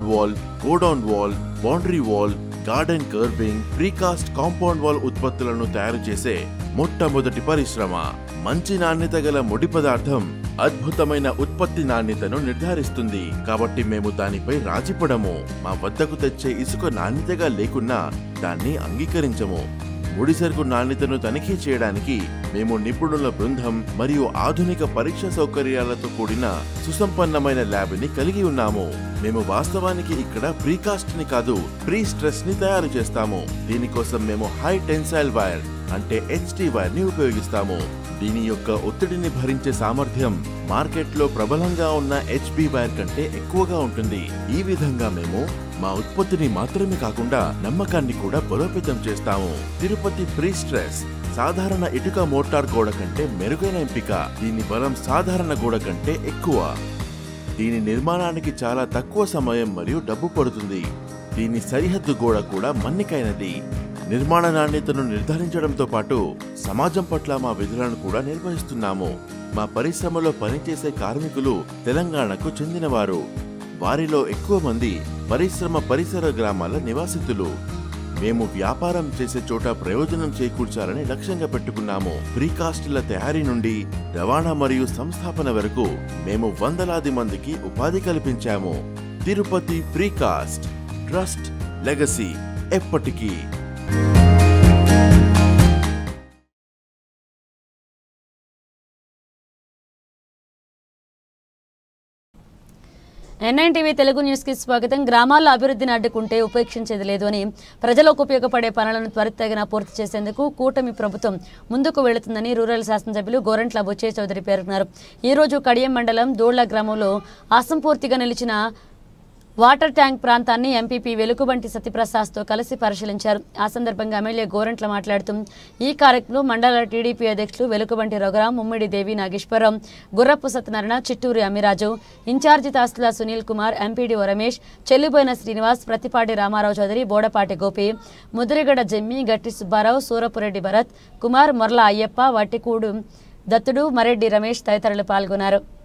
Wall, godown wall, boundary wall, garden carving, precast compound wall ఉత్పత్తులను తయారు చేసే మొట్టమొదటి పరిశ్రమ. మంచి నాణ్యత గల ముడి పదార్థం అద్భుతమైన ఉత్పత్తి నాణ్యతను నిర్ధారిస్తుంది. కాబట్టి మేము దానిపై రాజీపడము. మా వద్దకు తెచ్చే ఇసుక నాణ్యతగా లేకున్నా దాన్ని అంగీకరించము. ముడి సరుకు నాణ్యతను తనిఖీ చేయడానికి మేము నిపుణుల బృందం మరియు ఆధునిక పరీక్ష సౌకర్యాలతో కూడిన సుసంపన్నమైన ల్యాబ్ ని కలిగి ఉన్నాము. మేము వాస్తవానికి ఇక్కడ ప్రీకాస్ట్ ని కాదు, ప్రీ స్ట్రెస్ ని తయారు చేస్తాము. దీనికోసం మేము హై టెన్సైల్ వైర్ అంటే HT వైర్ ని ఉపయోగిస్తాము. దీని యొక్క ఒత్తిడిని భరించే సామర్థ్యం మార్కెట్లో ప్రబలంగా ఉన్న HB వైర్ కంటే ఎక్కువగా ఉంటుంది. ఈ విధంగా మేము మా ఉత్పత్తిని మాత్రమే కాకుండా నమ్మకాన్ని కూడా బలోపేతం చేస్తాము. తిరుపతి ప్రీ స్ట్రెస్ సాధారణ ఇటుక మోటార్ గోడ కంటే మెరుగైన ఎంపిక. దీని బలం సాధారణ గోడ కంటే ఎక్కువ. దీని నిర్మాణానికి చాలా తక్కువ సమయం మరియు డబ్బు పడుతుంది. దీని సరిహద్దు గోడ కూడా మన్నికైనది. నిర్మాణ నాణ్యతను నిర్ధారించడంతో పాటు సమాజం పట్ల మా విధులను కూడా నిర్వహిస్తున్నాము. మా పరిశ్రమలో పనిచేసే కార్మికులు తెలంగాణకు చెందినవారు. వారిలో ఎక్కువ మంది పరిశ్రమ పరిసర గ్రామాల నివాసితులు. మేము వ్యాపారం చేసే చోట ప్రయోజనం చేకూర్చాలని లక్ష్యంగా పెట్టుకున్నాము. ప్రీకాస్టుల తయారీ నుండి రవాణా మరియు సంస్థాపన వరకు మేము వందలాది మందికి ఉపాధి కల్పించాము. తిరుపతి ప్రీకాస్ట్, ట్రస్ట్, లెగసీ ఎప్పటికీ. NNTV తెలుగు న్యూస్ కి స్వాగతం. గ్రామాల్లో అభివృద్ధిని అడ్డుకుంటే ఉపేక్షించేది లేదు అని, ప్రజలకు ఉపయోగపడే పనులను త్వరితగిన పూర్తి చేసేందుకు కూటమి ప్రభుత్వం ముందుకు వెళుతుందని రూరల్ శాసనసభ్యులు గోరంట్ల బుచ్చయ్య చౌదరి పేర్కొన్నారు. ఈ రోజు కడియం మండలం దోళ్ల గ్రామంలో అసంపూర్తిగా నిలిచిన వాటర్ ట్యాంక్ ప్రాంతాన్ని ఎంపీపీ వెలుగుబంటి సత్యప్రసాద్తో కలిసి పరిశీలించారు. ఆ సందర్భంగా ఎమ్మెల్యే గోరంట్ల మాట్లాడుతూ ఈ కార్యక్రమంలో మండల టీడీపీ అధ్యక్షులు వెలుగుబంటి రఘురాం, ముమ్మిడి దేవి నాగేశ్వరరావు, గుర్రపు సత్యనారాయణ, చిట్టూరి అమిరాజు, ఇన్ఛార్జి తహసీల్దార్ సునీల్ కుమార్, ఎంపీడీఓ రమేష్, చెల్లుబోయిన శ్రీనివాస్, ప్రతిపాటి రామారావు చౌదరి, బోడపాటి గోపి, ముద్రిగడ జమ్మి, గట్టి సుబ్బారావు, సూరపురెడ్డి భరత్ కుమార్, మొర్ల అయ్యప్ప, వట్టికూడు దత్తుడు, మరెడ్డి రమేష్ తదితరులు పాల్గొన్నారు.